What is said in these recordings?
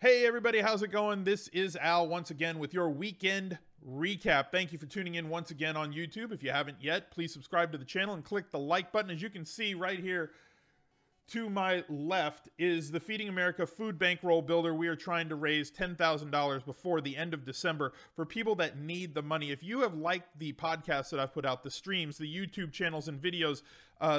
Hey everybody, how's it going? This is Al once again with your weekend recap. Thank you for tuning in once again on YouTube. If you haven't yet, please subscribe to the channel and click the like button. As you can see right here to my left is the Feeding America Food Bankroll Builder. We are trying to raise $10,000 before the end of December for people that need the money. If you have liked the podcasts that I've put out, the streams, the YouTube channels and videos,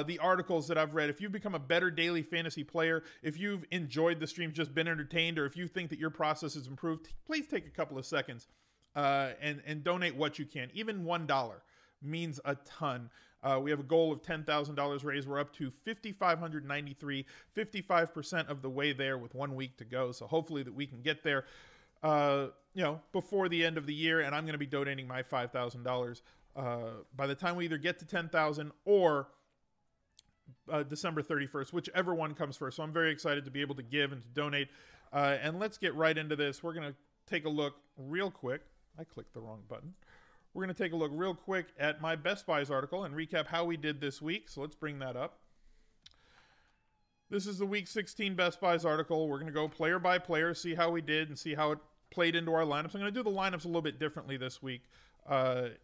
the articles that I've read, if you've become a better daily fantasy player, if you've enjoyed the streams, just been entertained, or if you think that your process has improved, please take a couple of seconds and donate what you can. Even $1 means a ton. We have a goal of $10,000 raised. We're up to $5,593, 55% of the way there with 1 week to go. So hopefully that we can get there, before the end of the year. And I'm going to be donating my $5,000 by the time we either get to 10,000 or December 31st, whichever one comes first. So I'm very excited to be able to give and to donate. And let's get right into this. We're going to take a look real quick. I clicked the wrong button. We're going to take a look real quick at my Best Buys article and recap how we did this week. So let's bring that up. This is the Week 16 Best Buys article. We're going to go player by player, see how we did, and see how it played into our lineups. I'm going to do the lineups a little bit differently this week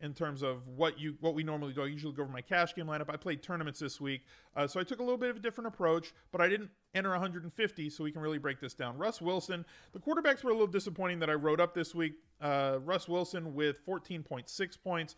in terms of what we normally do. I usually go over my cash game lineup. I played tournaments this week, so I took a little bit of a different approach, but I didn't enter 150, so we can really break this down. Russ Wilson, the quarterbacks were a little disappointing that I wrote up this week. Russ Wilson with 14.6 points.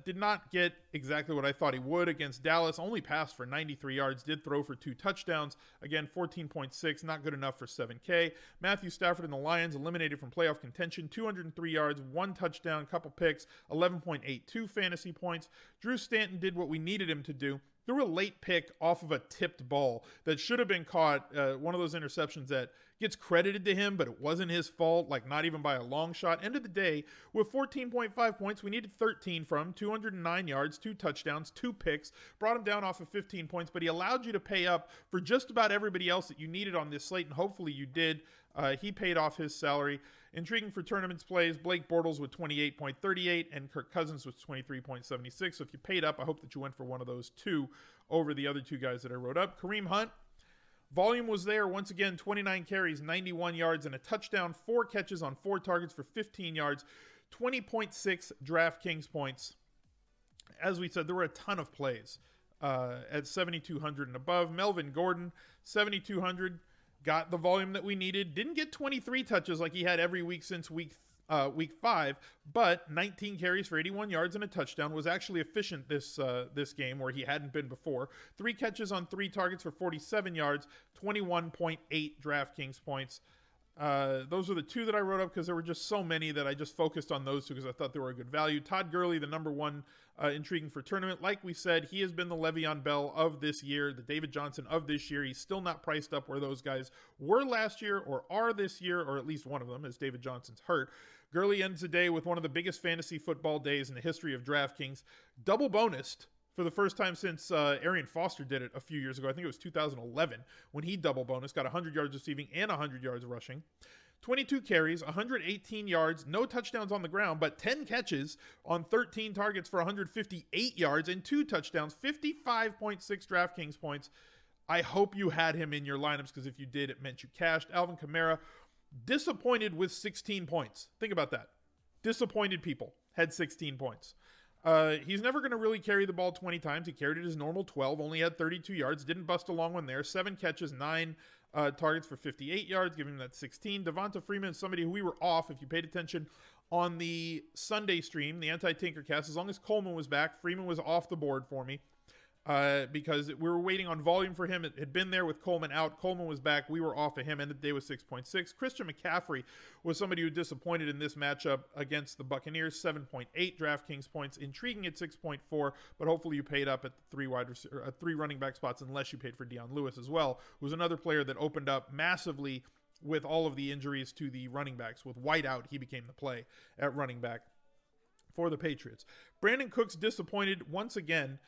Did not get exactly what I thought he would against Dallas. Only passed for 93 yards. Did throw for 2 touchdowns. Again, 14.6. Not good enough for 7K. Matthew Stafford and the Lions eliminated from playoff contention. 203 yards, 1 touchdown, couple picks, 11.82 fantasy points. Drew Stanton did what we needed him to do. Threw a late pick off of a tipped ball that should have been caught. One of those interceptions that gets credited to him, but it wasn't his fault, like not even by a long shot. End of the day, with 14.5 points, we needed 13 from him, 209 yards, 2 touchdowns, 2 picks. Brought him down off of 15 points, but he allowed you to pay up for just about everybody else that you needed on this slate, and hopefully you did. He paid off his salary. Intriguing for tournaments plays, Blake Bortles with 28.38 and Kirk Cousins with 23.76. So if you paid up, I hope that you went for one of those two over the other two guys that I wrote up. Kareem Hunt, volume was there. Once again, 29 carries, 91 yards, and a touchdown. 4 catches on 4 targets for 15 yards, 20.6 DraftKings points. As we said, there were a ton of plays at 7,200 and above. Melvin Gordon, 7,200. Got the volume that we needed. Didn't get 23 touches like he had every week since week 5, but 19 carries for 81 yards and a touchdown. Was actually efficient this game where he hadn't been before. 3 catches on 3 targets for 47 yards, 21.8 DraftKings points. Those are the 2 that I wrote up because there were just so many that I just focused on those 2 because I thought they were a good value. Todd Gurley, the number 1 intriguing for tournament. Like we said, he has been the Le'Veon Bell of this year, the David Johnson of this year. He's still not priced up where those guys were last year or are this year, or at least one of them, as David Johnson's hurt. Gurley ends the day with one of the biggest fantasy football days in the history of DraftKings. Double bonused for the first time since Arian Foster did it a few years ago. I think it was 2011 when he double bonus, got 100 yards receiving and 100 yards rushing. 22 carries, 118 yards, no touchdowns on the ground, but 10 catches on 13 targets for 158 yards and 2 touchdowns, 55.6 DraftKings points. I hope you had him in your lineups because if you did, it meant you cashed. Alvin Kamara, disappointed with 16 points. Think about that. Disappointed people had 16 points. He's never going to really carry the ball 20 times. He carried it his normal 12, only had 32 yards, didn't bust a long one there. 7 catches, 9 targets for 58 yards, giving him that 16. Devonta Freeman is somebody who we were off, if you paid attention on the Sunday stream, the Anti-Tinkercast. As long as Coleman was back, Freeman was off the board for me. Because we were waiting on volume for him. It had been there with Coleman out. Coleman was back. We were off of him. Ended the day with 6.6. Christian McCaffrey was somebody who disappointed in this matchup against the Buccaneers. 7.8 DraftKings points. Intriguing at 6.4, but hopefully you paid up at the 3 running back spots unless you paid for Dion Lewis as well, who's another player that opened up massively with all of the injuries to the running backs. With White out, he became the play at running back for the Patriots. Brandon Cooks disappointed once again.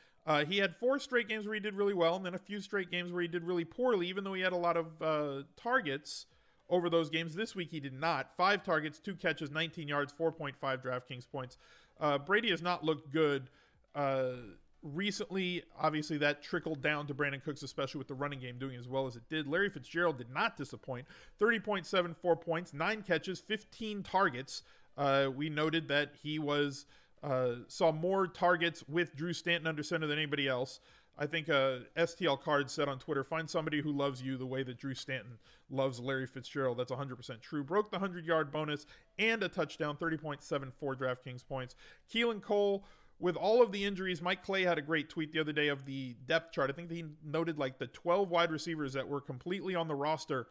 He had 4 straight games where he did really well, and then a few straight games where he did really poorly, even though he had a lot of targets over those games. This week he did not. 5 targets, 2 catches, 19 yards, 4.5 DraftKings points. Brady has not looked good recently, obviously, that trickled down to Brandon Cooks, especially with the running game doing as well as it did. Larry Fitzgerald did not disappoint. 30.74 points, 9 catches, 15 targets. We noted that he saw more targets with Drew Stanton under center than anybody else. I think STL Card said on Twitter, find somebody who loves you the way that Drew Stanton loves Larry Fitzgerald. That's 100% true. Broke the 100-yard bonus and a touchdown, 30.74 DraftKings points. Keelan Cole, with all of the injuries, Mike Clay had a great tweet the other day of the depth chart. I think he noted like the 12 wide receivers that were completely on the roster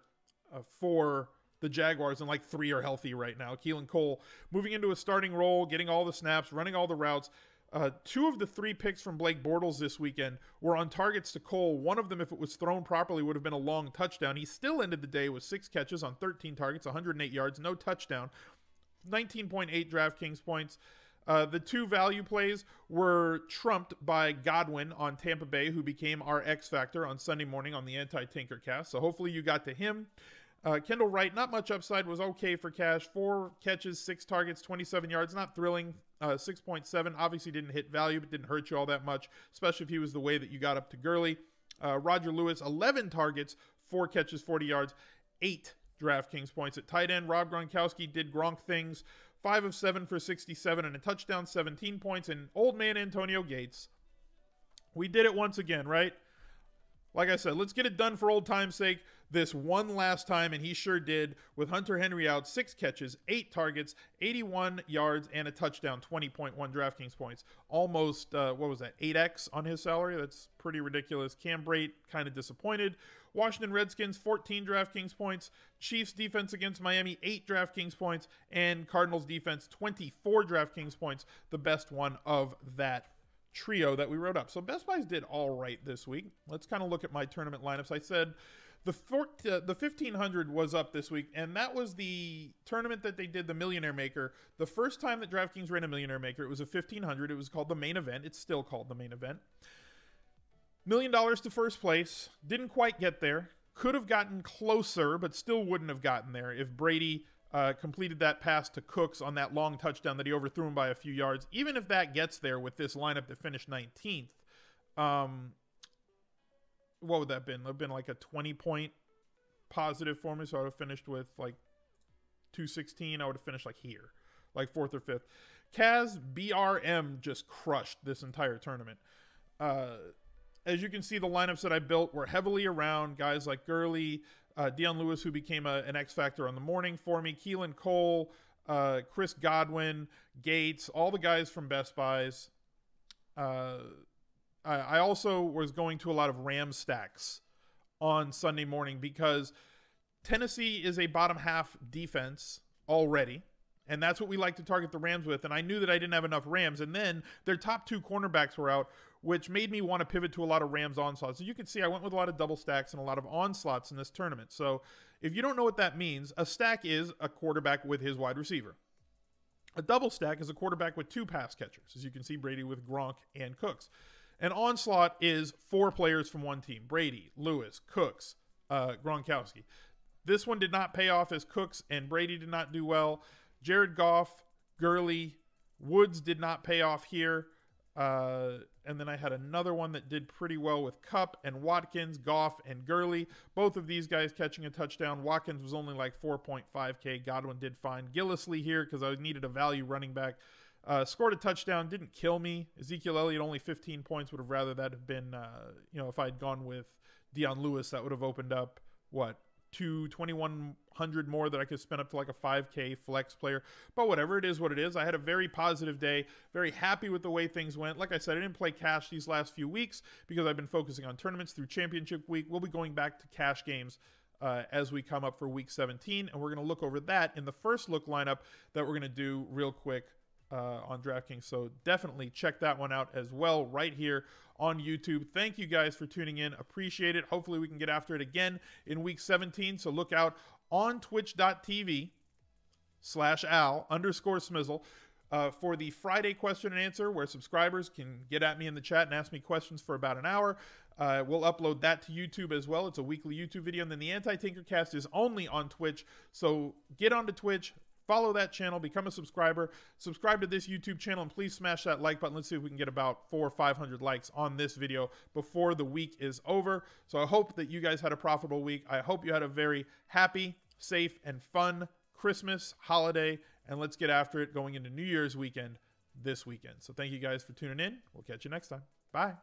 for the Jaguars, and like 3 are healthy right now. Keelan Cole moving into a starting role, getting all the snaps, running all the routes. 2 of the 3 picks from Blake Bortles this weekend were on targets to Cole. One of them, if it was thrown properly, would have been a long touchdown. He still ended the day with 6 catches on 13 targets, 108 yards, no touchdown, 19.8 DraftKings points. The 2 value plays were trumped by Godwin on Tampa Bay, who became our X Factor on Sunday morning on the Anti-Tinkercast. So hopefully you got to him. Kendall Wright, not much upside, was okay for cash. 4 catches, 6 targets, 27 yards. Not thrilling. 6.7. Obviously didn't hit value, but didn't hurt you all that much, especially if he was the way that you got up to Gurley. Roger Lewis, 11 targets, 4 catches, 40 yards, 8 DraftKings points. At tight end, Rob Gronkowski did Gronk things. 5 of 7 for 67 and a touchdown, 17 points. And old man Antonio Gates, we did it once again, right? Like I said, let's get it done for old time's sake this one last time, and he sure did, with Hunter Henry out. 6 catches, 8 targets, 81 yards, and a touchdown, 20.1 DraftKings points. Almost, 8x on his salary? That's pretty ridiculous. Cam Brate, kind of disappointed. Washington Redskins, 14 DraftKings points. Chiefs defense against Miami, 8 DraftKings points. And Cardinals defense, 24 DraftKings points, the best one of that trio that we wrote up. So Best Buys did all right this week. Let's kind of look at my tournament lineups. I said the 1500 was up this week, and that was the tournament that they did, the Millionaire Maker. The first time that DraftKings ran a Millionaire Maker, it was a 1500. It was called the Main Event. It's still called the Main Event. $1 million to first place. Didn't quite get there. Could have gotten closer, but still wouldn't have gotten there if Brady completed that pass to Cooks on that long touchdown that he overthrew him by a few yards. Even if that gets there with this lineup that finished 19th, what would that have been? It would have been like a 20-point positive for me, so I would have finished with like 216. I would have finished like here, like 4th or 5th. Kaz BRM just crushed this entire tournament. As you can see, the lineups that I built were heavily around guys like Gurley, Dion Lewis, who became an X Factor on the morning for me, Keelan Cole, Chris Godwin, Gates, all the guys from Best Buys. I also was going to a lot of Ram stacks on Sunday morning because Tennessee is a bottom half defense already, and that's what we like to target the Rams with. And I knew that I didn't have enough Rams, and then their top 2 cornerbacks were out, which made me want to pivot to a lot of Rams onslaughts. So you can see I went with a lot of double stacks and a lot of onslaughts in this tournament. So if you don't know what that means, a stack is a quarterback with his wide receiver. A double stack is a quarterback with 2 pass catchers, as you can see Brady with Gronk and Cooks. An onslaught is 4 players from one team: Brady, Lewis, Cooks, Gronkowski. This one did not pay off as Cooks and Brady did not do well. Jared Goff, Gurley, Woods did not pay off here. And then I had another one that did pretty well with Kupp and Watkins, Goff, and Gurley. Both of these guys catching a touchdown. Watkins was only like 4.5K. Godwin did fine. Gillislee here because I needed a value running back. Scored a touchdown, didn't kill me. Ezekiel Elliott, only 15 points. Would have rather that have been, if I had gone with Dion Lewis, that would have opened up, to 2,100 more that I could spend up to like a 5K flex player. But whatever, it is what it is. I had a very positive day, very happy with the way things went. Like I said, I didn't play cash these last few weeks because I've been focusing on tournaments through championship week. We'll be going back to cash games as we come up for week 17, and we're going to look over that in the first look lineup that we're going to do real quick on DraftKings. So definitely check that one out as well right here on YouTube. Thank you guys for tuning in. Appreciate it. Hopefully we can get after it again in week 17. So look out on twitch.tv/Al_Smizzle for the Friday question and answer, where subscribers can get at me in the chat and ask me questions for about an hour. We'll upload that to YouTube as well. It's a weekly YouTube video. And then the Anti-Tinkercast is only on Twitch. So get onto Twitch, follow that channel, become a subscriber, subscribe to this YouTube channel, and please smash that like button. Let's see if we can get about 400 or 500 likes on this video before the week is over. So I hope that you guys had a profitable week. I hope you had a very happy, safe, and fun Christmas holiday, and let's get after it going into New Year's weekend this weekend. So thank you guys for tuning in. We'll catch you next time. Bye.